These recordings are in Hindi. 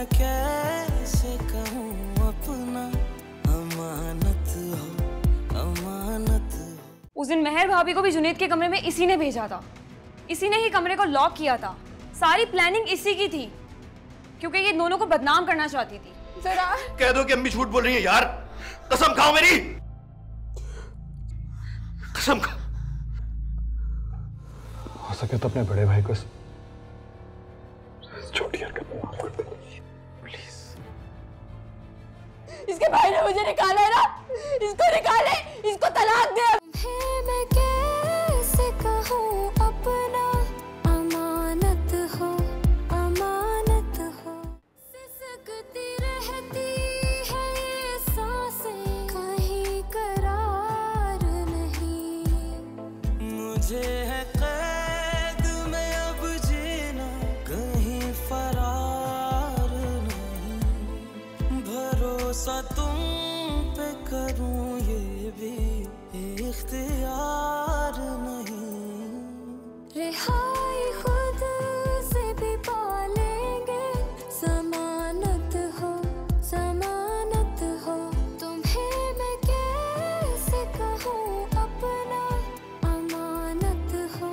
मैं कैसे कहूँ अपना, अमानत हो, अमानत हो। उस दिन मेहर भाभी को भी जुनैद के कमरे में इसी ने भेजा था, इसी ने ही कमरे को लॉक किया था। सारी प्लानिंग इसी की थी, क्योंकि ये दोनों को बदनाम करना चाहती थी। जरा कह दो कि अम्मी झूठ बोल रही है यार, कसम खाओ मेरी, कसम खाओ। हो सके तो अपने बड़े भाई को छोटी हरकत में माफ कर दे प्लीज। इसके भाई ने मुझे निकाला है ना, इसको निकाले, इसको तलाक दे। मैं कैसे कहूँ अपना, अमानत हो, अमानत हो। सिसकती रहती है ये सांसें, कहीं करार नहीं। मुझे है कैद में अब जीना, कहीं फरार नहीं। भरोसा तुम पे करूं ये भी इख्तियार नहीं। रिहाई खुद से भी पालेंगे, जमानत हो, जमानत हो। तुम्हें मैं कैसे कहूँ अपना, अमानत हो,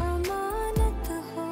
अमानत हो।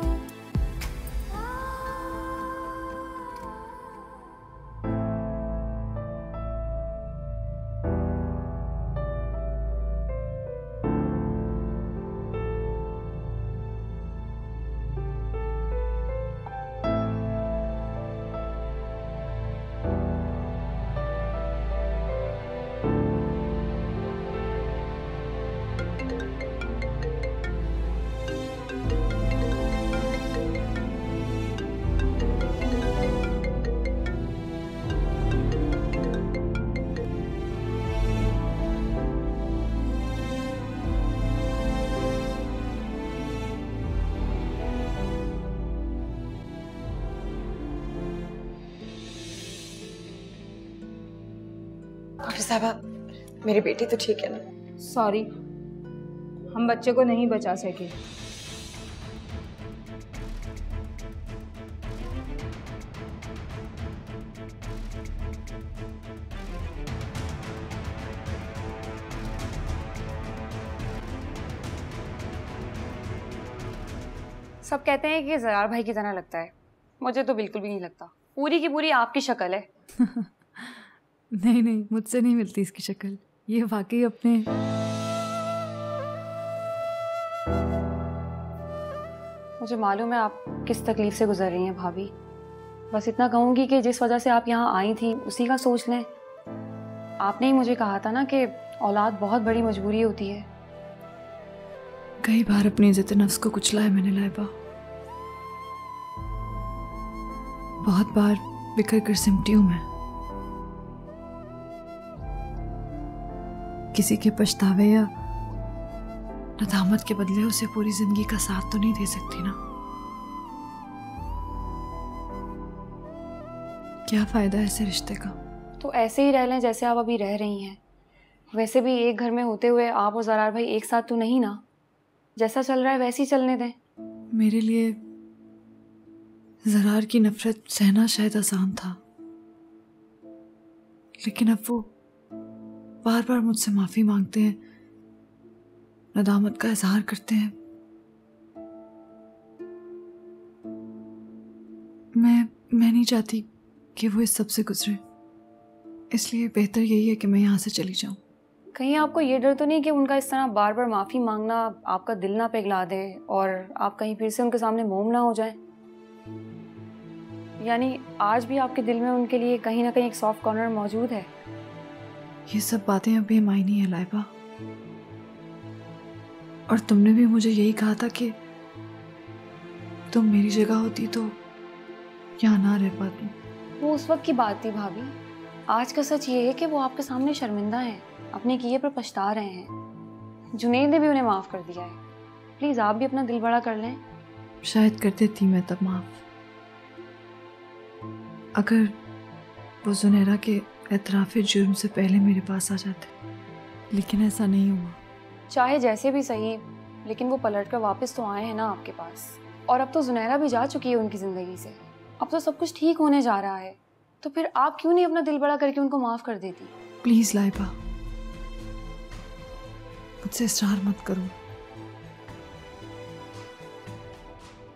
डॉक्टर साहबा, मेरी बेटी तो ठीक है ना? सॉरी, हम बच्चे को नहीं बचा सके। सब कहते हैं कि ज़रार भाई की तरह लगता है, मुझे तो बिल्कुल भी नहीं लगता। पूरी की पूरी आपकी शक्ल है। नहीं नहीं, मुझसे नहीं मिलती इसकी शक्ल। ये वाकई अपने मुझे मालूम है आप किस तकलीफ से गुजर रही हैं भाभी। बस इतना कहूँगी कि जिस वजह से आप यहाँ आई थी उसी का सोच लें। आपने ही मुझे कहा था ना कि औलाद बहुत बड़ी मजबूरी होती है। कई बार अपनी इज्जत नफ्स को कुचला है मैंने लाइबा, बहुत बार बिखर कर सिमटी हूं मैं। किसी के पछतावे या नदामत के बदले उसे पूरी जिंदगी का साथ तो नहीं दे सकती ना। क्या फायदा ऐसे रिश्ते का? तो ऐसे ही रह लें जैसे आप अभी रह रही हैं। वैसे भी एक घर में होते हुए आप और ज़रार भाई एक साथ तो नहीं ना। जैसा चल रहा है वैसे ही चलने दें। मेरे लिए ज़रार की नफरत सहना शायद आसान था, लेकिन अब वो बार बार मुझसे माफी मांगते हैं, नदामत का इजहार करते हैं। मैं नहीं चाहती कि वो इस सब से गुजरे, इसलिए बेहतर यही है कि मैं यहाँ से चली जाऊं। कहीं आपको ये डर तो नहीं कि उनका इस तरह बार बार माफ़ी मांगना आपका दिल ना पिघला दे और आप कहीं फिर से उनके सामने मोम ना हो जाए? यानी आज भी आपके दिल में उनके लिए कहीं ना कहीं एक सॉफ्ट कॉर्नर मौजूद है? ये सब बातें अब बेमायनी है लाइबा, और तुमने भी मुझे यही कहा था कि तुम मेरी जगह होती तो यहाँ ना रह पाती। वो उस वक्त की बात थी भाभी। आज का सच ये है कि वो आपके सामने शर्मिंदा हैं, अपने किए पर पछता रहे हैं। जुनैद ने भी उन्हें माफ़ कर दिया है। प्लीज़ आप भी अपना दिल बड़ा कर लें। शायद कर देती मैं तब माफ़, अगर वो जुनैरा के एतराफ़े जुर्म से पहले मेरे पास आ जाते, लेकिन ऐसा नहीं हुआ। चाहे जैसे भी सही, लेकिन वो पलट कर वापस तो आए हैं ना आपके पास। और अब तो जुनैरा भी जा चुकी है उनकी ज़िंदगी से। अब तो सब कुछ ठीक होने जा रहा है, तो फिर आप क्यों नहीं अपना दिल बड़ा करके उनको माफ कर देती? प्लीज लाइबा, मुझसे इसरार मत करो।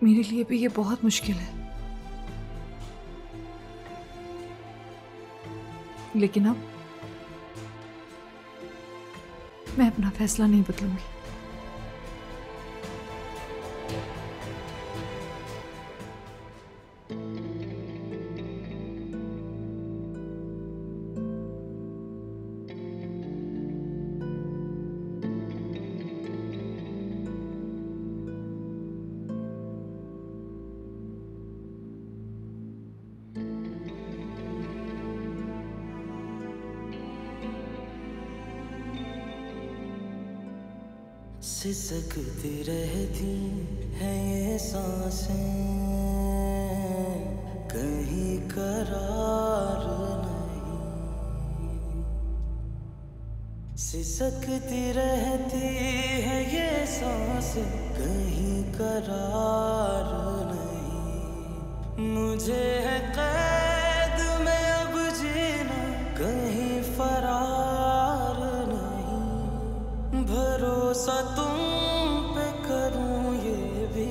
मेरे लिए भी ये बहुत मुश्किल है, लेकिन अब मैं अपना फैसला नहीं बदलूंगी। सिसकती रहती है ये सांसें, कहीं करार नहीं। सिसकती रहती है ये सांसें, कहीं करार नहीं। मुझे है कैद में अब जीना, कहीं फरार नहीं। भरोसा तुम पे करूं ये भी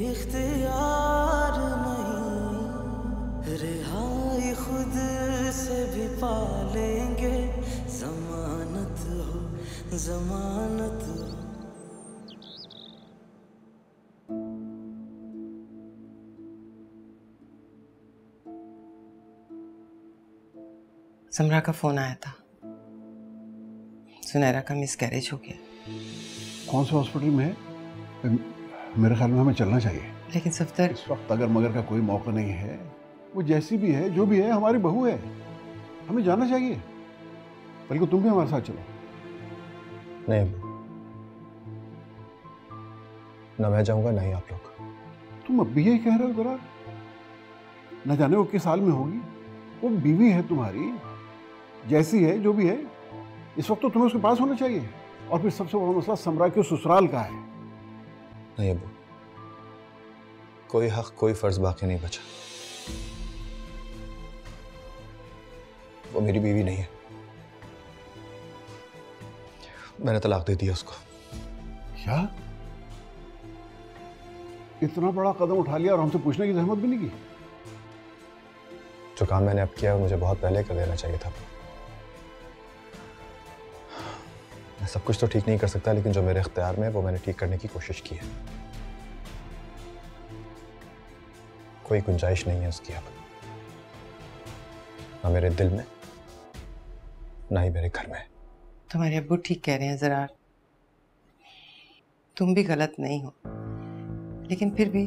इख्तियार नहीं। रिहाई खुद से भी पा लेंगे, जमानत हो जमानत हो। समरा का फोन आया था, सुनैरा का मिसकैरेज हो गया। कौन से हॉस्पिटल में है? मेरे ख्याल में हमें चलना चाहिए। लेकिन सफ्दर, इस वक्त अगर मगर का कोई मौका नहीं है। वो जैसी भी है, जो भी है, हमारी बहू है, हमें जाना चाहिए। बल्कि तुम भी हमारे साथ चलो। नहीं अब्बू, ना मैं जाऊंगा ना ही आप लोग। तुम अब भी यही कह रहे हो जरा? न जाने वो किस हाल में होगी। वो बीवी है तुम्हारी, जैसी है, जो भी है, इस वक्त तो तुम्हें उसके पास होना चाहिए। और फिर सबसे बड़ा मसला समरा के ससुराल का है। नहीं अब्बू, कोई हक कोई फर्ज बाकी नहीं बचा। वो मेरी बीवी नहीं है, मैंने तलाक दे दिया उसको। क्या? इतना बड़ा कदम उठा लिया और हमसे पूछने की जहमत भी नहीं की? जो काम मैंने अब किया है मुझे बहुत पहले कर देना चाहिए था। मैं सब कुछ तो ठीक नहीं कर सकता, लेकिन जो मेरे इख्तियार में है वो मैंने ठीक करने की कोशिश की है। कोई गुंजाइश नहीं है उसकी अब, ना मेरे दिल में ना ही मेरे घर में। तुम्हारे अब्बू ठीक कह रहे हैं ज़रार, तुम भी गलत नहीं हो, लेकिन फिर भी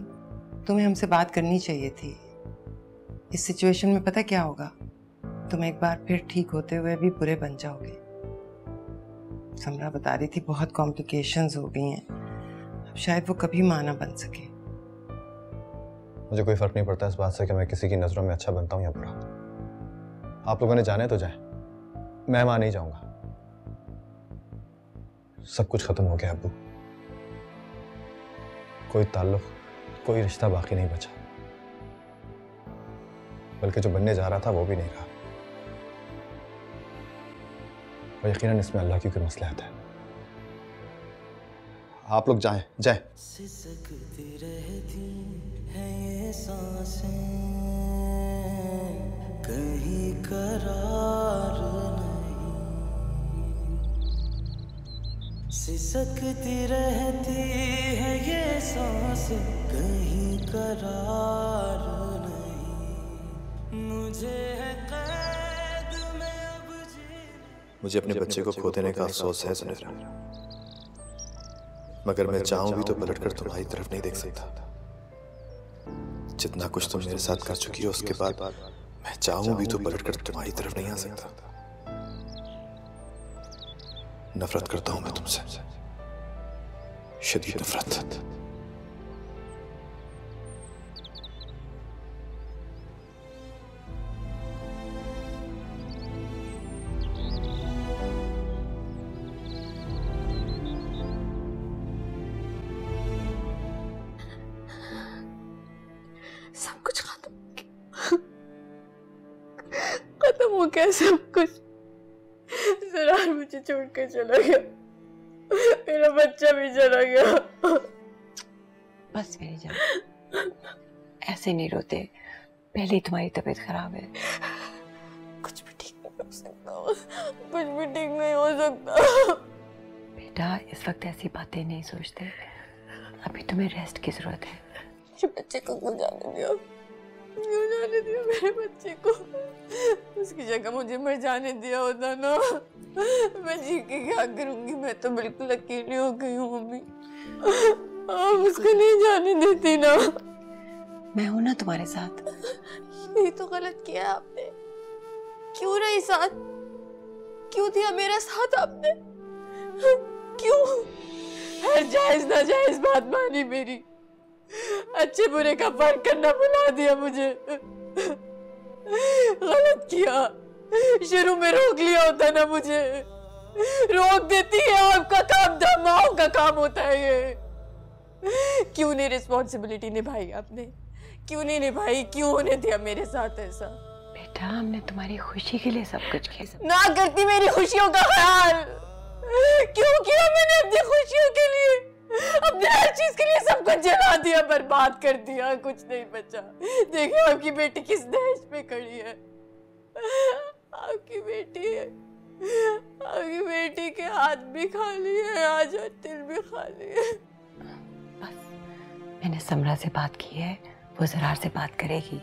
तुम्हें हमसे बात करनी चाहिए थी। इस सिचुएशन में पता क्या होगा, तुम एक बार फिर ठीक होते हुए भी बुरे बन जाओगे। समरा बता रही थी बहुत कॉम्प्लिकेशंस हो गई हैं, अब शायद वो कभी मां ना बन सके। मुझे कोई फर्क नहीं पड़ता इस बात से कि मैं किसी की नजरों में अच्छा बनता हूं या बुरा। आप लोगों ने जाने तो जाए, मैं वहां नहीं जाऊंगा। सब कुछ खत्म हो गया अब्बू, कोई ताल्लुक कोई रिश्ता बाकी नहीं बचा, बल्कि जो बनने जा रहा था वो भी नहीं रहा। और यकीनन इसमें अल्लाह की कोई मसलहत है। आप लोग जाएं जाएं। सिसकती रहती है ये सांसें, कहीं करार नहीं। सिसकती रहती है ये सांसें, कहीं करार नहीं। मुझे है कैद में अब जीना। मुझे अपने बच्चे को खो देने का अफसोस है सुनैरा, मगर मैं चाहूं भी तो पलटकर तुम्हारी तरफ नहीं देख सकता। जितना कुछ तुम मेरे साथ कर चुकी हो, उसके बाद मैं चाहूं भी तो पलटकर तुम्हारी तरफ नहीं आ सकता। नफरत करता हूं मैं तुमसे, शदीद नफरत। सब कुछ खत्म, गया सब कुछ। ज़रार मुझे छोड़कर चला गया, मेरा बच्चा भी चला गया। बस मेरी जान, ऐसे नहीं रोते, पहले ही तुम्हारी तबीयत खराब है। कुछ भी ठीक नहीं हो सकता, कुछ भी ठीक नहीं हो सकता। बेटा इस वक्त ऐसी बातें नहीं सोचते, अभी तुम्हें रेस्ट की जरूरत है। बच्चे को क्यों जाने दिया, क्यों जाने दिया मेरे बच्चे को? उसकी जगह मुझे मर जाने दिया होता ना, मैं जी के क्या करूंगी? मैं तो बिल्कुल अकेली हो गई हूँ मम्मी, आप उसको नहीं जाने देती ना। मैं हूं ना तुम्हारे साथ। ये तो गलत किया आपने, क्यों रही साथ, क्यों दिया मेरा साथ आपने, क्यों? हर जायज नाजायज बात मानी मेरी, अच्छे बुरे का फर्क करना भुला दिया मुझे। गलत किया, शुरू में रोक लिया होता ना मुझे। रोक देती है आपका काम था, माओ का काम होता है ये। क्यों नहीं रिस्पॉन्सिबिलिटी निभाई आपने, क्यों नहीं निभाई, क्यों होने दिया मेरे साथ ऐसा? बेटा हमने तुम्हारी खुशी के लिए सब कुछ किया। ना करती मेरी खुशियों का ख्याल, क्यों किया मैंने अपनी खुशियों के लिए? अपने हर चीज के लिए सब कुछ जला दिया, बर्बाद कर दिया, कुछ नहीं बचा। देखिए आपकी बेटी किस दहेज पे खड़ी है, आपकी बेटी है, आपकी बेटी के हाथ भी खाली है आज और दिल भी खाली है। बस मैंने समरा से बात की है, वो ज़रार से बात करेगी।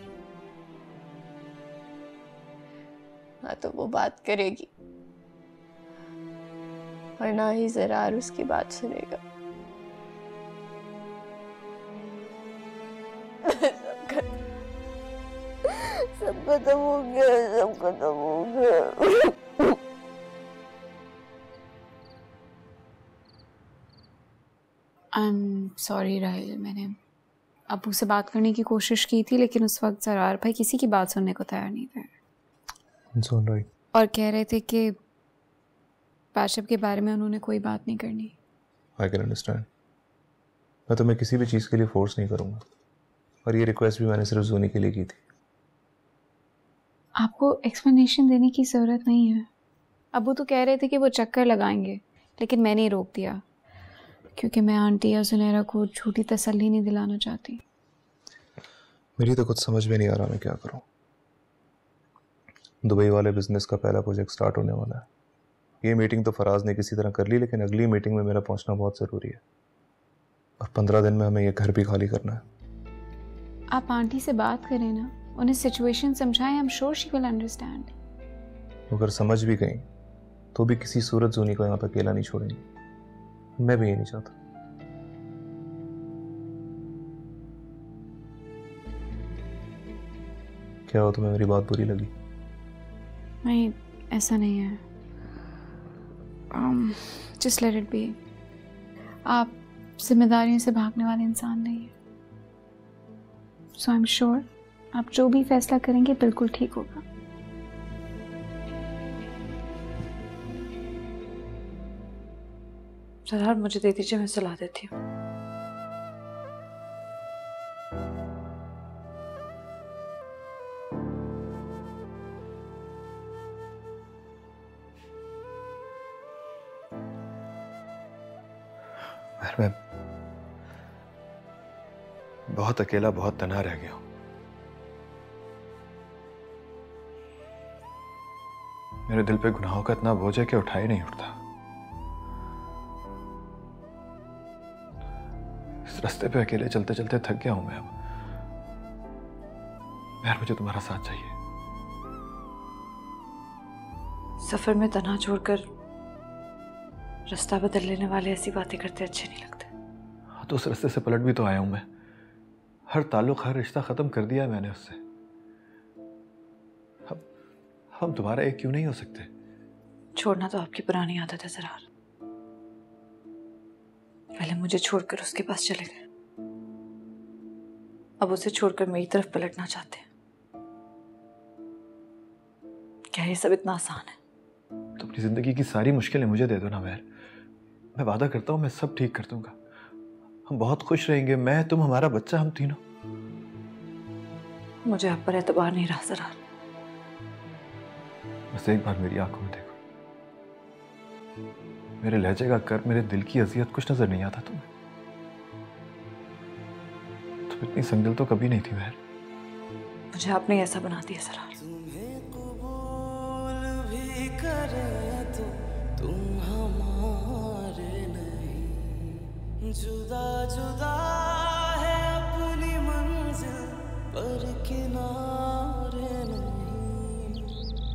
हाँ तो वो बात करेगी, और ना ही ज़रार उसकी बात सुनेगा। सब खत्म हो गया, सब खत्म हो गया। I'm sorry राहिल, मैंने अबू से बात करने की कोशिश की थी, लेकिन उस वक्त ज़रार भाई किसी की बात सुनने को तैयार नहीं थे। सुन रही और कह रहे थे कि पैशअप के बारे में उन्होंने कोई बात नहीं करनी। आई कैन अंडरस्टैंड, मैं तुम्हें किसी भी चीज़ के लिए फोर्स नहीं करूँगा, और ये रिक्वेस्ट भी मैंने सिर्फ जोनी के लिए की थी। आपको एक्सप्लेनेशन देने की ज़रूरत नहीं है। अबू तो कह रहे थे कि वो चक्कर लगाएंगे, लेकिन मैंने ही रोक दिया, क्योंकि मैं आंटी या सुनहरा को झूठी तसल्ली नहीं दिलाना चाहती। मेरी तो कुछ समझ में नहीं आ रहा मैं क्या करूं। दुबई वाले बिजनेस का पहला प्रोजेक्ट स्टार्ट होने वाला है। ये मीटिंग तो फराज ने किसी तरह कर ली, लेकिन अगली मीटिंग में मेरा पहुंचना बहुत ज़रूरी है, और 15 दिन में हमें ये घर भी खाली करना है। आप आंटी से बात करें ना, उन्हें सिचुएशन समझाएं, I am sure she will understand. अगर समझ भी गई तो भी किसी सूरत जोनी को यहाँ पे अकेला नहीं छोड़ेंगे, मैं भी ये नहीं चाहता। क्या हो, तुम्हें मेरी बात बुरी लगी? नहीं, ऐसा नहीं है। Just let it be. आप जिम्मेदारियों से भागने वाले इंसान नहीं है, सो आई एम श्योर आप जो भी फैसला करेंगे बिल्कुल ठीक होगा। ज़रार मुझे दे दीजिए, मैं सुला देती हूँ। मैं बहुत अकेला, बहुत तन्हा रह गया हूं। मेरे दिल पे गुनाहों का इतना बोझ है कि उठा ही नहीं उठता। इस रास्ते पे अकेले चलते चलते थक गया हूं मैं अब। यार मुझे तुम्हारा साथ चाहिए। सफर में तन्हा छोड़कर रास्ता बदल लेने वाले ऐसी बातें करते अच्छे नहीं लगते। हाँ तो उस रास्ते से पलट भी तो आया हूं मैं। हर ताल्लुक, हर रिश्ता खत्म कर दिया है मैंने उससे। हम दोबारा एक क्यों नहीं हो सकते? छोड़ना तो आपकी पुरानी आदत है ज़रार। पहले मुझे छोड़कर उसके पास चले गए, अब उसे छोड़कर मेरी तरफ पलटना चाहते हैं। क्या ये सब इतना आसान है? तो अपनी जिंदगी की सारी मुश्किलें मुझे दे दो ना महर। मैं वादा करता हूँ मैं सब ठीक कर दूंगा। हम बहुत खुश रहेंगे, मैं, तुम, हमारा बच्चा, हम तीनों। मुझे आप पर एतबार नहीं रहा ज़रार। बस एक बार मेरी आंखों में देखो। मेरे लहजे का कर, मेरे दिल की अजियत कुछ नजर नहीं आता तुम्हें? तुम इतनी संगदिल तो कभी नहीं थी महर। मुझे आपने ऐसा बना दिया सरार। कबूल भी करें तो तुम हमारे नहीं, जुदा जुदा है अपनी मंजिल पर किनारे नहीं,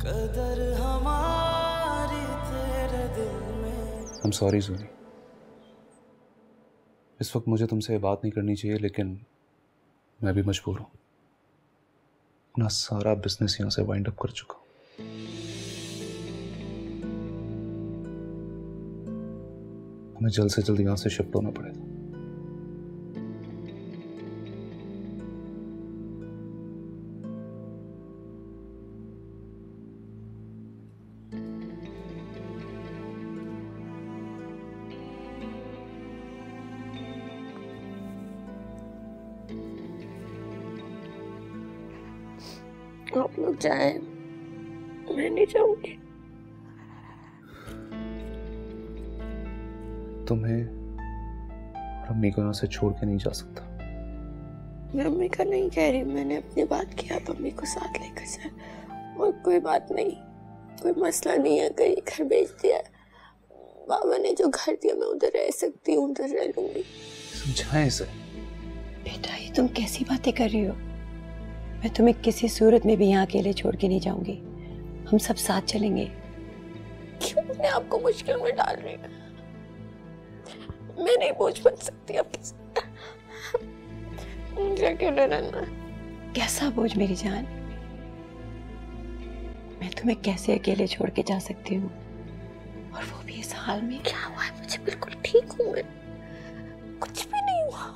कदर हमारी तेरे दिल में। I'm sorry सोनी, इस वक्त मुझे तुमसे बात नहीं करनी चाहिए, लेकिन मैं भी मजबूर हूं। अपना सारा बिजनेस यहां से वाइंड अप कर चुका हूं। हमें जल्द से जल्द यहां से शिफ्ट होना पड़ेगा। आप लोग जाए, मैं नहीं जाऊंगी। तुम्हें और अम्मी को यहाँ से छोड़ के नहीं जा सकता। मैं अम्मी का नहीं कह रही, मैंने अपनी बात की, आप अम्मी को साथ लेकर जाए। और कोई बात नहीं, कोई मसला नहीं है, कहीं घर भेज दिया, बाबा ने जो घर दिया मैं उधर रह सकती हूँ, उधर रह लूंगी। समझाएं इसे। बेटा ये तुम कैसी बातें कर रही हो? मैं तुम्हें किसी सूरत में भी यहाँ अकेले छोड़ के नहीं जाऊंगी, हम सब साथ चलेंगे। क्यों अपने आप को मुश्किल में डाल रही है? मैं नहीं बोझ बन सकती आपके साथ, मुझे अकेले रहना है। कैसा बोझ मेरी जान? मैं तुम्हें कैसे अकेले छोड़ के जा सकती हूँ, और वो भी इस हाल में? क्या हुआ है? मुझे बिल्कुल ठीक हूँ मैं, कुछ भी नहीं हुआ।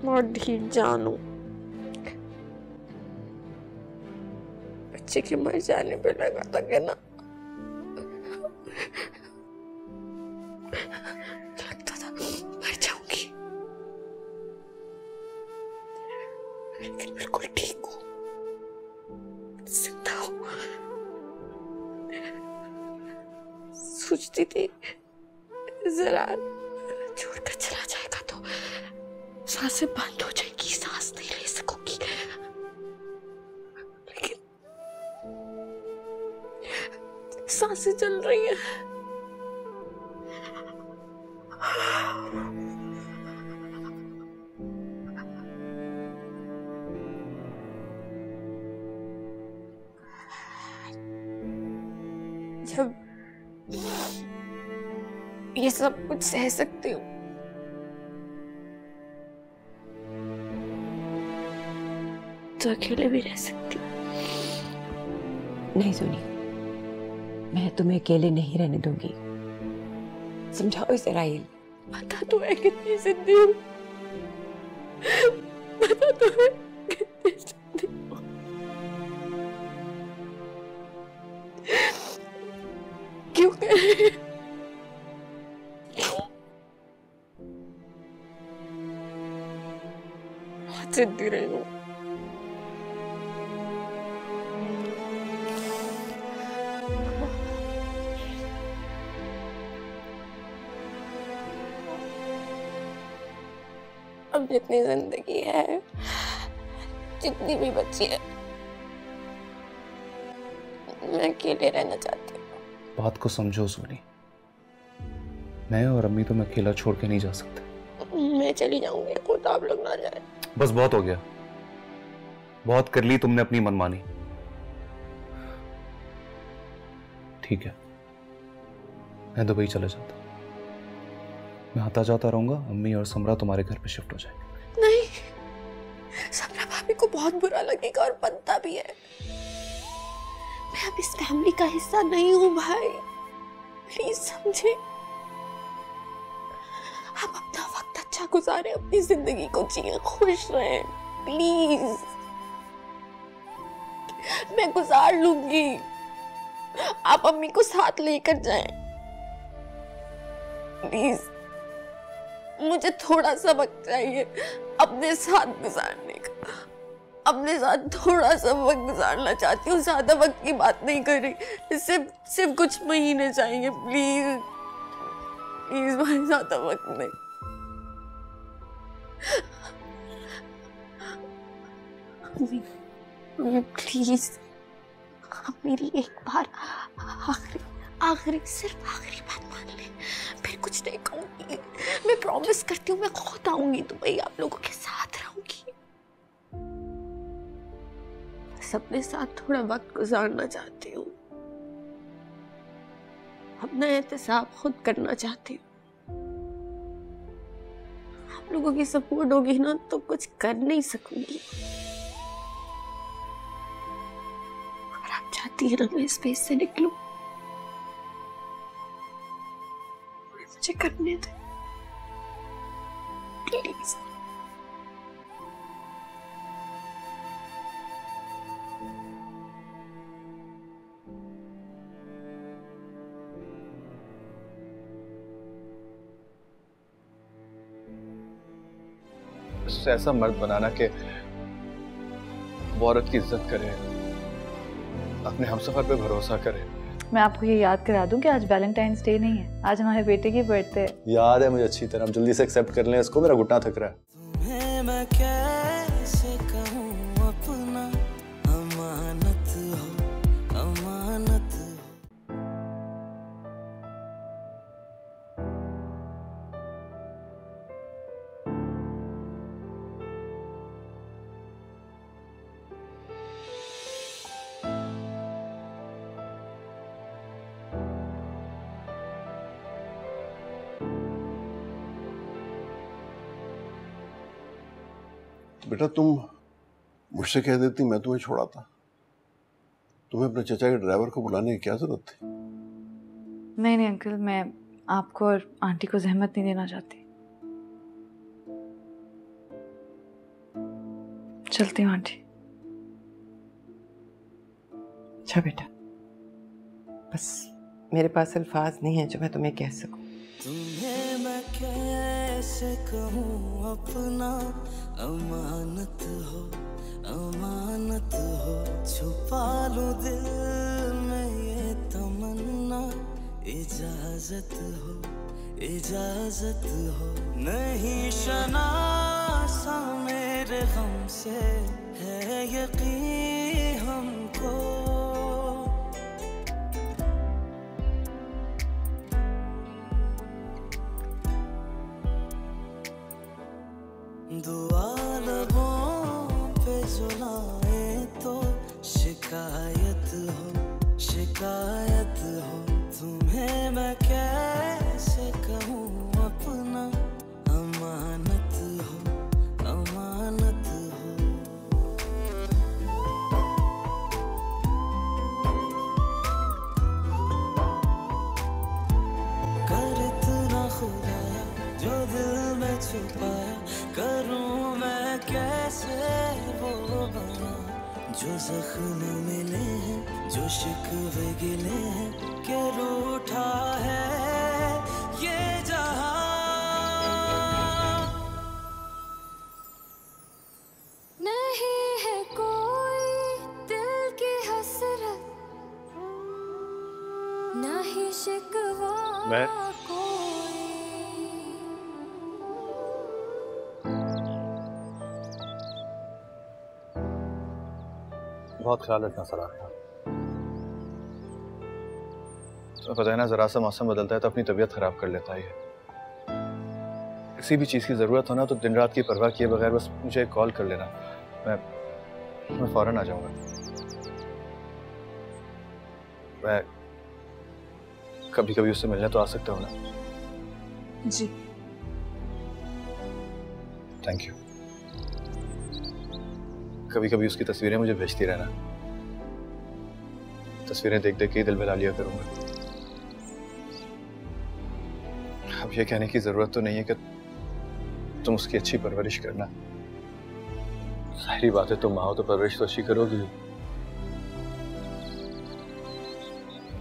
बहुत ढीठ जान हूँ, बच्चे के मर जाने पे लगा था कि ना, लगता था मर जाऊंगी, लेकिन बिल्कुल ठीक हूँ, जिंदा हूँ। सोचती थी जरा छोड़कर चला जाएगा तो सांसें बंद हो जाएगी, सांस नहीं ले सकोगी, लेकिन सांसें चल रही हैं। जब ये सब कुछ सह सकती हूँ, तो अकेले भी रह सकती हूँ। नहीं सोनी, मैं तुम्हें अकेले नहीं रहने दूंगी। समझाओ इसे राहिल। पता तो है कितनी जिद्दी हूँ, पता तो है कितनी जिद्दी हूँ, क्यों कह रही है? बहुत जिद्दी रही हूँ। अब जितनी जिंदगी है, जितनी भी बची है, मैं अकेले रहना चाहती हूँ। बात को समझो सोनी, मैं और अम्मी तुम्हें अकेला छोड़ के नहीं जा सकते। मैं चली जाऊंगी, खुद आप लोग ना जाए। बस बहुत हो गया, बहुत कर ली तुमने अपनी मनमानी। ठीक है, मैं दुबई चला जाता हूँ, मैं आता जाता रहूंगा, अम्मी और समरा तुम्हारे घर पे शिफ्ट हो जाएंगे। नहीं, समरा भाभी को बहुत बुरा लगेगा और बनता भी है। मैं अब इस फैमिली का हिस्सा नहीं हूँ भाई, प्लीज समझे। आप अपना वक्त अच्छा गुजारे, अपनी जिंदगी को जिए, खुश रहें प्लीज। मैं गुजार लूंगी, आप अम्मी को साथ लेकर जाएं प्लीज। मुझे थोड़ा सा वक्त चाहिए अपने साथ गुजारने का। अपने साथ थोड़ा सा वक्त गुजारना चाहती हूँ, ज्यादा वक्त की बात नहीं कर रही, सिर्फ कुछ महीने चाहिए, प्लीज प्लीज भाई, ज्यादा वक्त नहीं। प्लीज आप मेरी एक बार आखिरी सिर्फ आखिरी बात मान ले, फिर कुछ नहीं कहूंगी। मैं प्रॉमिस करती हूँ मैं खुद आऊंगी दुबई, आप लोगों के साथ रहूंगी। बस अपने साथ थोड़ा वक्त गुजारना चाहती हूँ, अपना एहतसाब खुद करना चाहती हूँ। आप लोगों की सपोर्ट होगी ना तो कुछ कर नहीं सकूंगी। अगर आप चाहती है ना मैं इस फेस से निकलूं, मुझे करने दे प्लीज। उससे ऐसा मर्द बनाना कि वो औरत की इज्जत करे, अपने हमसफर पे भरोसा करे। मैं आपको ये याद करा दूं कि आज वैलेंटाइंस डे नहीं है, आज हमारे बेटे की बर्थडे है। याद है मुझे अच्छी तरह, जल्दी से एक्सेप्ट कर लें इसको, मेरा घुटना थक रहा है। तुम्हें मैं कैसे कहूँ अपना, अमानत हो अमानत हो। बेटा तुम मुझसे कह देती मैं तुम्हें छोड़ाता। तुम्हें अपने चचा के ड्राइवर को बुलाने की क्या जरूरत थी? नहीं नहीं अंकल, मैं आपको और आंटी को जहमत नहीं देना चाहती। चलती हूँ आंटी। अच्छा बेटा, बस मेरे पास अल्फाज नहीं है जो मैं तुम्हें कह सकूं। तुम्हें मैं कैसे कहूँ अपना, अमानत हो अमानत हो। छुपा लूं दिल में ये तमन्ना, इजाजत हो नहीं शनासा मेरे गम से, है यकीन हमको। दुआ लबों पे जुलाए तो शिकायत हो। तुम्हें मैं कैसे कहूँ अपना, अमानत हो अमानत हो। कर इतना खुदाया जो दिल में छुपाया, करूं मैं कैसे वो बयां। जो जख्म मिले हैं, जो शिकवे गिले हैं, के रूठा है ये जहां। नहीं है कोई दिल की हसरत, ना ही शिकवा कोई। बहुत ख्याल रखना सर आपका। तो पता है ना, जरा सा मौसम बदलता है तो अपनी तबीयत खराब कर लेता है। किसी भी चीज की जरूरत हो ना तो दिन रात की परवाह किए बगैर बस मुझे कॉल कर लेना, मैं फौरन आ जाऊंगा। मैं कभी कभी उससे मिलने तो आ सकता हूँ ना? जी थैंक यू। कभी कभी उसकी तस्वीरें मुझे भेजती रहना, तस्वीरें देख देख के ही दिल बहला लिया करूंगा। अब ये कहने की जरूरत तो नहीं है कि तुम उसकी अच्छी परवरिश करना। सारी बातें तुम माँ हो तो परवरिश तो अच्छी करोगी।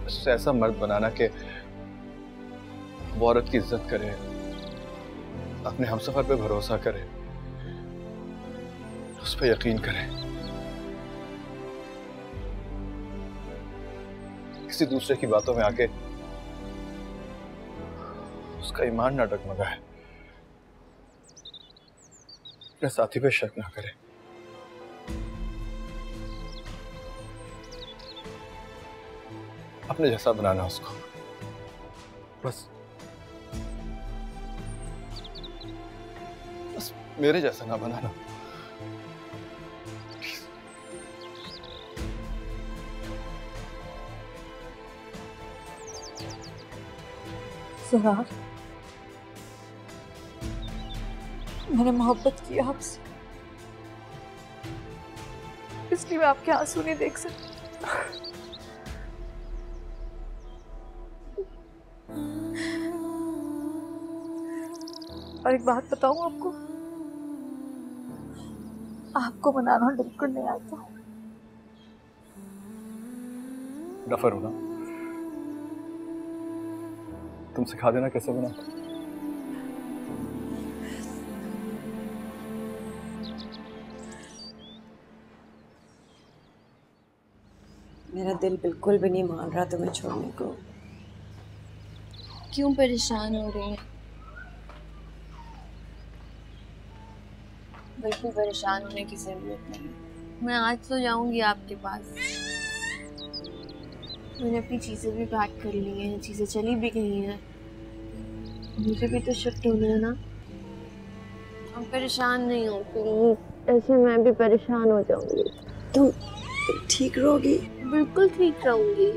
उससे ऐसा मर्द बनाना कि वो औरत की इज्जत करे, अपने हमसफर पे भरोसा करें, उस पर यकीन करें। किसी दूसरे की बातों में आके उसका ईमान ना डगमगाए, अपने साथी पे शक ना करें। अपने जैसा बनाना उसको, बस मेरे जैसा ना बनाना। ज़रार, मैंने मोहब्बत की आपसे, इसलिए मैं आपके आंसू नहीं देख सकती। और एक बात बताऊं आपको बनाना बिल्कुल नहीं आता। डफर हो ना, तुम सिखा देना कैसे बना। मेरा दिल बिल्कुल भी नहीं मान रहा तुम्हें छोड़ने को। क्यों परेशान हो रही हैं? बिल्कुल परेशान होने की जरूरत नहीं। मैं आज तो जाऊंगी आपके पास। मैंने अपनी चीजें भी पैक कर ली हैं, चीजें चली भी गई हैं। मुझे भी तो शिफ्ट होना है ना। हम परेशान नहीं हो प्लीज, ऐसे मैं भी परेशान हो जाऊंगी। तुम ठीक रहोगी? बिल्कुल ठीक रहूंगी,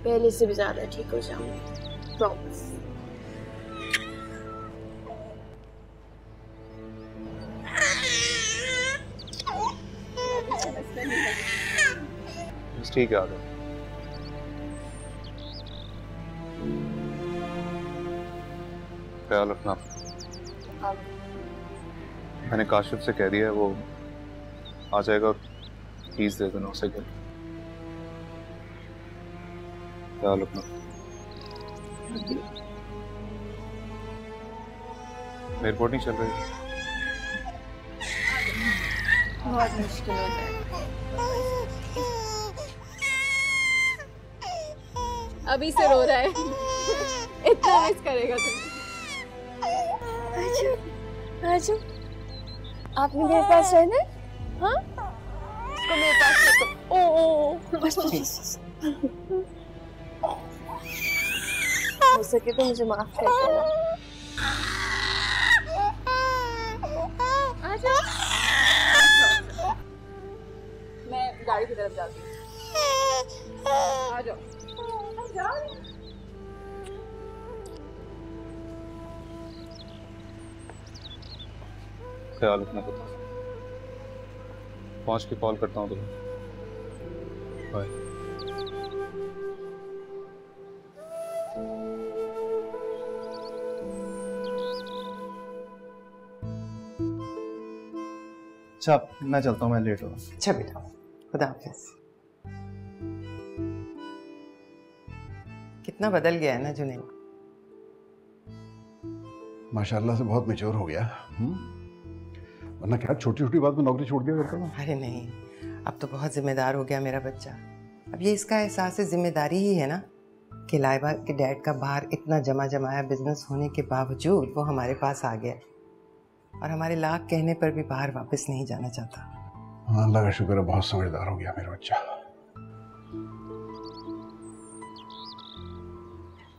पहले से भी ज्यादा ठीक हो जाऊंगी, प्रॉमिस। ठीक है, आ गए। ख्याल रखना। मैंने काशिफ से कह दिया है, वो आ जाएगा और फीस दे देना उसे। ख्याल रखना। एयरपोर्ट नहीं चल रही? बहुत मुश्किल हो जाएगा। अभी से रो रहा है। इतना मिस करेगा तुम। आजू, आपने मेरे पास रहना? हाँ? इसको मेरे पास रखो। ओ, बस। हो सके तो मुझे माफ कर देना। आजा। मैं गाड़ी की तरफ जाती हूँ। आ जाओ। ख्याल रखना खुद का। पहुंच के कॉल करता हूँ तुम्हें। बाय। अच्छा, मैं चलता हूँ, मैं लेट हो रहा हूँ। अच्छा बेटा, खुदा हाफिज। कितना बदल गया है ना जुनैद। माशाल्लाह से बहुत मैच्योर हो गया। वरना क्या छोटी छोटी बात में नौकरी छोड़ दिया करता था। अरे नहीं, अब तो बहुत जिम्मेदार हो गया मेरा बच्चा। अब ये इसका एहसास जिम्मेदारी ही है ना कि लाइबा के डैड का बाहर इतना जमाया बिजनेस होने के बावजूद वो हमारे पास आ गया और हमारे लाख कहने पर भी बाहर वापस नहीं जाना चाहता। हाँ, अल्लाह का शुक्र है, बहुत समझदार हो गया मेरा बच्चा।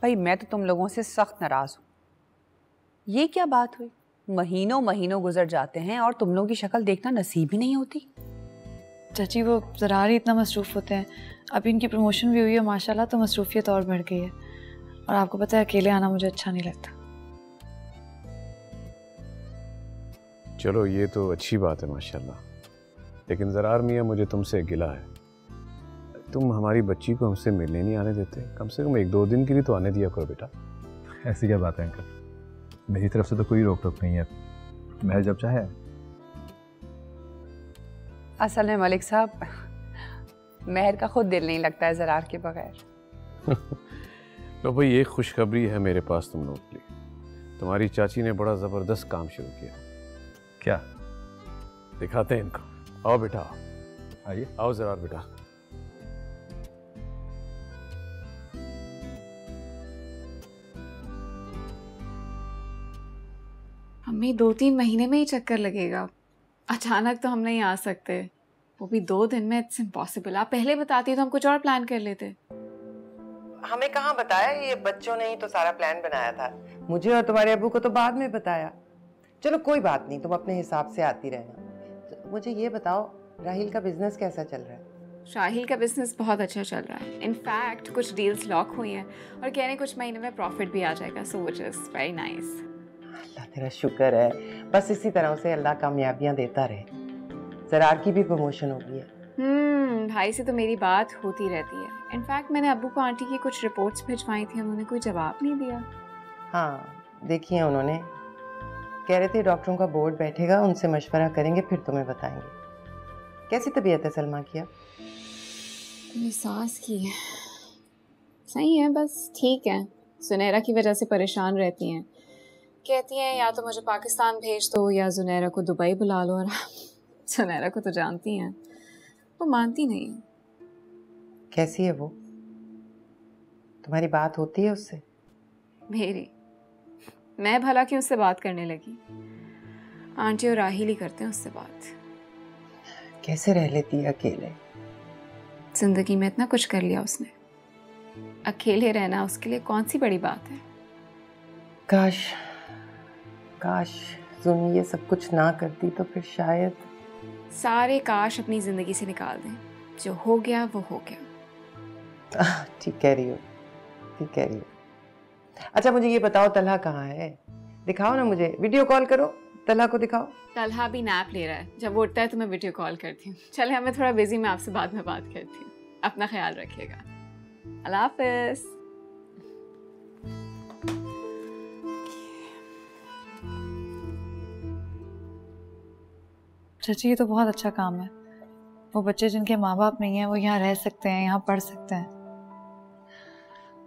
भाई मैं तो तुम लोगों से सख्त नाराज हूँ। ये क्या बात हुई? महीनों महीनों गुजर जाते हैं और तुम लोगों की शक्ल देखना नसीब ही नहीं होती। चाची वो ज़रार ही इतना मसरूफ़ होते हैं। अभी इनकी प्रमोशन भी हुई है माशाल्लाह, तो मसरूफियत और बढ़ गई है। और आपको पता है अकेले आना मुझे अच्छा नहीं लगता। चलो ये तो अच्छी बात है माशाल्लाह, लेकिन ज़रार मियाँ मुझे तुमसे गिला है। तुम हमारी बच्ची को हमसे मिलने नहीं आने देते। कम से कम 1-2 दिन के लिए तो आने दिया करो बेटा। ऐसी क्या बात है अंकल, मेरी तरफ से तो कोई रोक टोक नहीं है, महल जब चाहे। असल में मलिक साहब, महर का खुद दिल नहीं लगता है ज़रार के बगैर। तो भाई एक खुशखबरी है मेरे पास तुम लोगों के लिए। तुम्हारी चाची ने बड़ा जबरदस्त काम शुरू किया। क्या? दिखाते हैं इनको। आओ बेटा, आइए। आओ जरा बेटा। हमें 2-3 महीने में ही चक्कर लगेगा, अचानक तो हम नहीं आ सकते, वो भी 2 दिन में। It's impossible. आप पहले बताती तो हम कुछ और प्लान कर लेते। हमें कहाँ बताया, ये बच्चों ने ही तो सारा प्लान बनाया था। मुझे और तुम्हारे अब्बू को तो बाद में बताया। चलो कोई बात नहीं, तुम अपने हिसाब से आती रहना। मुझे ये बताओ, राहिल का बिजनेस कैसा चल रहा है? राहिल का बिजनेस बहुत अच्छा चल रहा है। इनफैक्ट कुछ डील्स लॉक हुई हैं और कह रहे हैं कुछ महीने में प्रॉफिट भी आ जाएगा, so which is very nice. Allah तेरा शुक्र है, बस इसी तरह से अल्लाह कामयाबियां देता रहे। जरार की भी प्रमोशन हो गई है। भाई से तो मेरी बात होती रहती है। इनफैक्ट मैंने अब्बू को आंटी की कुछ रिपोर्ट्स भिजवाई थी, उन्होंने कोई जवाब नहीं दिया। हाँ देखिए, उन्होंने कह रहे थे डॉक्टरों का बोर्ड बैठेगा, उनसे मशवरा करेंगे फिर तुम्हें बताएंगे। कैसी तबीयत है सलमा की? मेरी सास की है, सही है, बस ठीक है। सुनैरा की वजह से परेशान रहती हैं, कहती हैं या तो मुझे पाकिस्तान भेज दो या जुनैरा को दुबई बुला लो। और सुनैरा को तो जानती हैं, वो मानती नहीं है। कैसी है वो? तुम्हारी बात होती है उससे? मेरी? मैं भला क्यों उससे बात करने लगी? आंटी और राहिल ही करते हैं उससे बात। कैसे रह लेती है अकेले? जिंदगी में इतना कुछ कर लिया उसने, अकेले रहना उसके लिए कौन सी बड़ी बात है? काश काश जुनी ये सब कुछ ना करती तो फिर शायद। सारे काश अपनी जिंदगी से निकाल दें, जो हो गया वो हो गया। ठीक कह रही हो, ठीक कह रही हो। अच्छा मुझे ये बताओ, तलहा कहाँ है? दिखाओ ना मुझे, वीडियो कॉल करो, तलहा को दिखाओ। तलहा भी नैप ले रहा है, जब वो उठता है तो मैं वीडियो कॉल करती हूँ। चले हमें थोड़ा बिजी, मैं आपसे बाद में बात करती हूँ। अपना ख्याल रखिएगा, अल्लाह हाफिज। चाची ये तो बहुत अच्छा काम है। वो बच्चे जिनके माँ बाप नहीं हैं वो यहाँ रह सकते हैं, यहाँ पढ़ सकते हैं।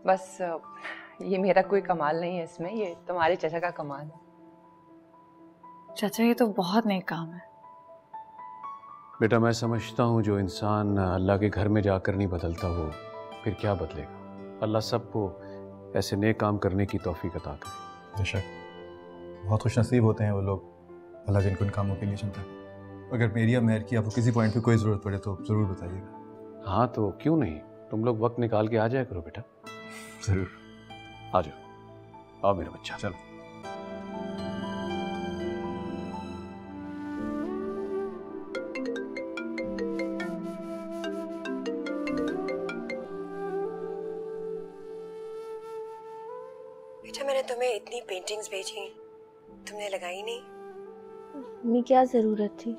बस ये मेरा कोई कमाल नहीं है इसमें, ये तुम्हारे चाचा का कमाल है। चाचा ये तो बहुत नेक काम है। बेटा मैं समझता हूँ जो इंसान अल्लाह के घर में जाकर नहीं बदलता वो फिर क्या बदलेगा। अल्लाह सबको ऐसे नेक काम करने की तौफीक अता करे। बेशक बहुत खुशनसीब होते हैं वो लोग, अल्लाह जिनको इन कामों के लिए चुनता है। अगर मेरी या मेहर की आपको किसी पॉइंट पे कोई ज़रूरत पड़े तो ज़रूर बताइएगा। हाँ तो क्यों नहीं, तुम लोग वक्त निकाल के आ जाया करो बेटा। ज़रूर आ जाओ, आओ मेरा बच्चा। चलो। बेटा मैंने तुम्हें इतनी पेंटिंग्स भेजी, तुमने लगाई नहीं? मम्मी क्या ज़रूरत थी?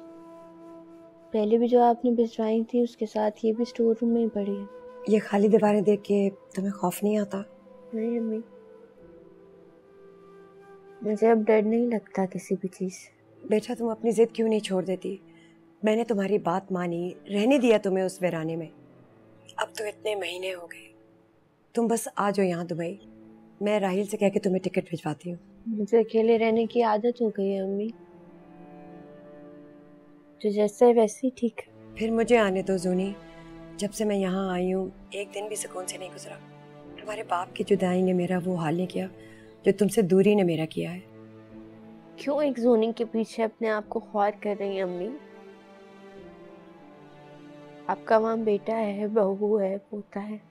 पहले भी जो आपने भिजवाई थी उसके साथ ये भी स्टोर रूम में ही पड़ी है। ये खाली दीवारें देख के तुम्हें खौफ नहीं आता? नहीं अम्मी, मुझे अब डर नहीं लगता किसी भी चीज़। बेटा तुम अपनी जिद क्यों नहीं छोड़ देती? मैंने तुम्हारी बात मानी, रहने दिया तुम्हें उस वीराने में। अब तो इतने महीने हो गए, तुम बस आ जाओ यहाँ दुबई, मैं राहिल से कह के तुम्हें टिकट भिजवाती हूँ। मुझे अकेले रहने की आदत हो गई है अम्मी, जो जैसे वैसे ही ठीक है। फिर मुझे आने दो जूनी, जब से मैं यहाँ आई हूँ एक दिन भी सुकून से नहीं गुजरा। तुम्हारे बाप की जुदाई ने मेरा वो हाल नहीं किया जो तुमसे दूरी ने मेरा किया है। क्यों एक जूनी के पीछे अपने आप को ख्वार कर रही हैं अम्मी? आपका वहाँ बेटा है, बहू है, पोता है,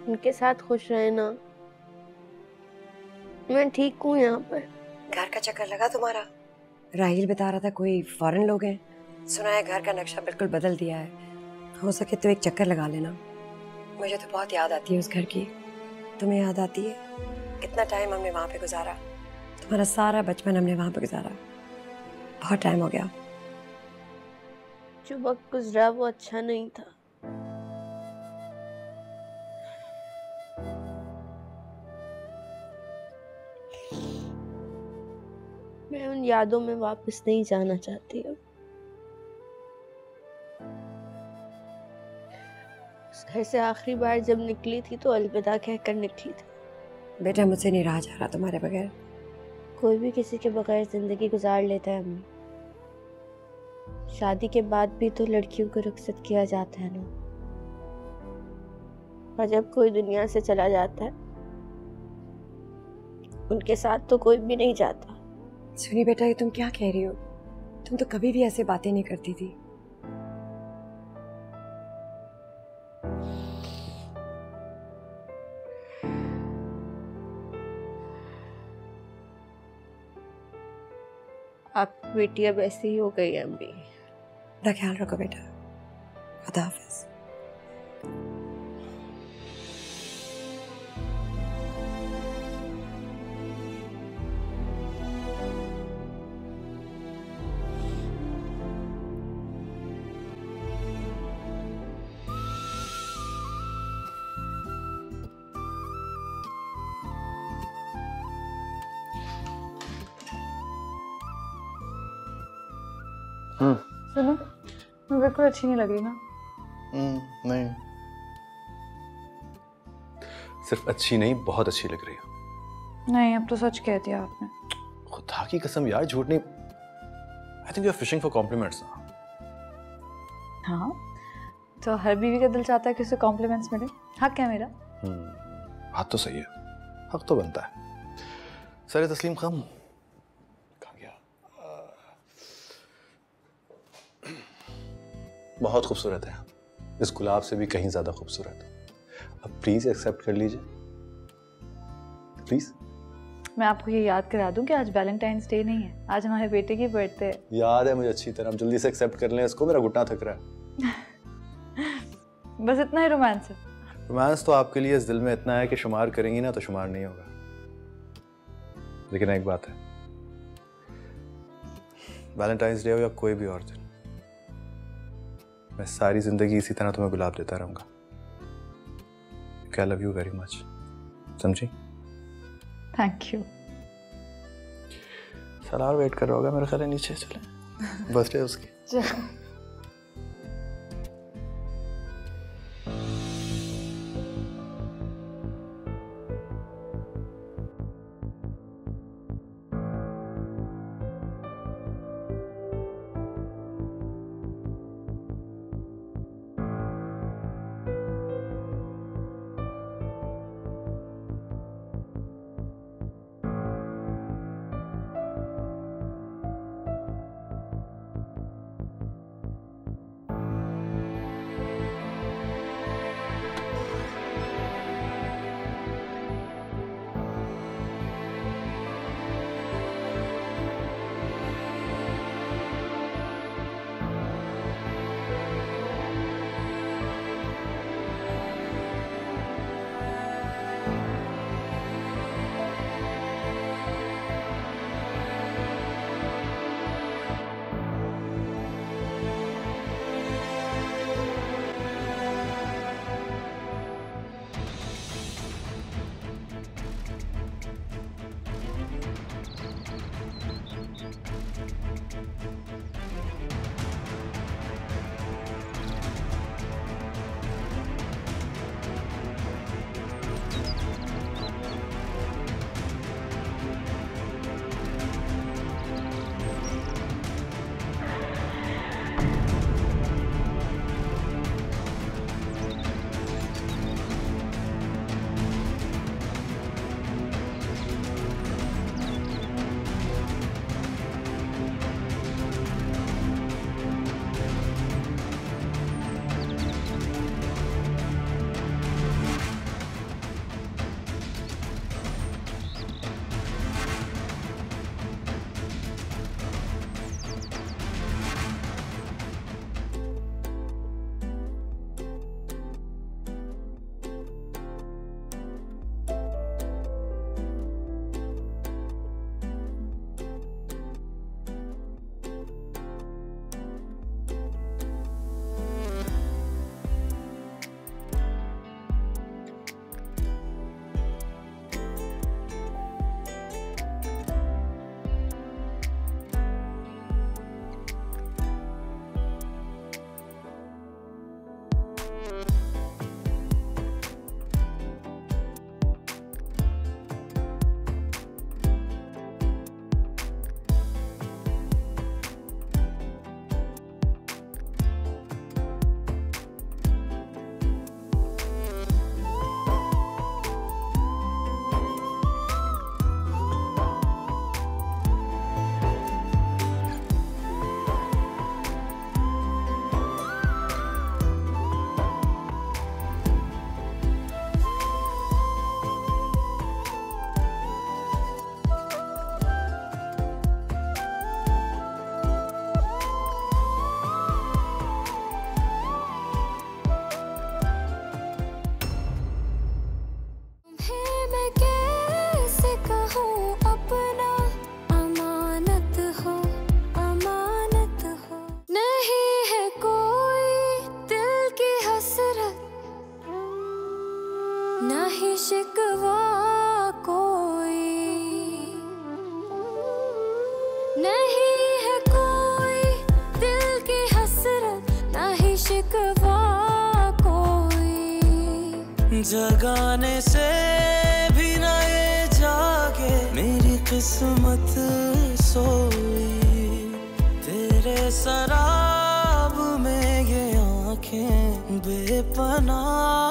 उनके साथ खुश रहे ना। मैं ठीक हूँ यहाँ पर। घर का चक्कर लगा तुम्हारा? राहिल बता रहा था कोई फॉरेन लोग हैं, सुना है घर का नक्शा बिल्कुल बदल दिया है। हो सके तो एक चक्कर लगा लेना। मुझे तो बहुत याद आती है उस घर की। तुम्हें याद आती है? कितना टाइम हमने वहाँ पे गुजारा, तुम्हारा सारा बचपन हमने वहाँ पे गुजारा। बहुत टाइम हो गया। जो वक्त गुजरा वो अच्छा नहीं था। मैं उन यादों में वापस नहीं जाना चाहती हूँ। उस घर से आखिरी बार जब निकली थी तो अलविदा कहकर निकली थी। बेटा मुझसे नहीं रहा जा रहा तुम्हारे बगैर। कोई भी किसी के बगैर जिंदगी गुजार लेता है अम्मी। शादी के बाद भी तो लड़कियों को रुखसत किया जाता है ना, और जब कोई दुनिया से चला जाता है उनके साथ तो कोई भी नहीं जाता। सुनी बेटा, ये तुम क्या कह रही हो? तुम तो कभी भी ऐसे बातें नहीं करती थी। आप बेटी अब ऐसी ही हो गई है अम्मी। अपना ख्याल रखो बेटा। खुदा हाफिज। सुनो, मैं बिल्कुल अच्छी नहीं लग रही ना। नहीं, सिर्फ अच्छी नहीं, बहुत अच्छी लग रही है। नहीं, अब तो सच कह दिया आपने। खुदा की कसम यार, झूठ नहीं। I think you are fishing for compliments ना। हाँ, तो हर बीवी का दिल चाहता है कि उसे कॉम्प्लीमेंट्स मिले। हक है मेरा। बात तो सही है, हक तो बनता है। सर तस्लीम खान कहाँ गया? बहुत खूबसूरत है, इस गुलाब से भी कहीं ज्यादा खूबसूरत। अब प्लीज एक्सेप्ट कर लीजिए, प्लीज। मैं आपको ये याद करा दूं कि आज वैलेंटाइंस डे नहीं है, आज हमारे बेटे की बर्थडे है। याद है मुझे अच्छी तरह। जल्दी से एक्सेप्ट कर लें इसको, मेरा घुटना थक रहा है। बस इतना ही रोमांस है। रोमांस तो आपके लिए इस दिल में इतना है कि शुमार करेंगी ना तो शुमार नहीं होगा। लेकिन एक बात है, वैलेंटाइंस डे हो या कोई भी और दिन, मैं सारी जिंदगी इसी तरह तुम्हें गुलाब देता रहूंगा। I love you very much, समझी? Thank you. सलार वेट कर रहा होगा मेरे ख्याल है, नीचे चले। बर्थडे उसकी। जगाने से भी ना ये जागे, मेरी किस्मत सोई। तेरे शराब में ये आंखें बेपनाह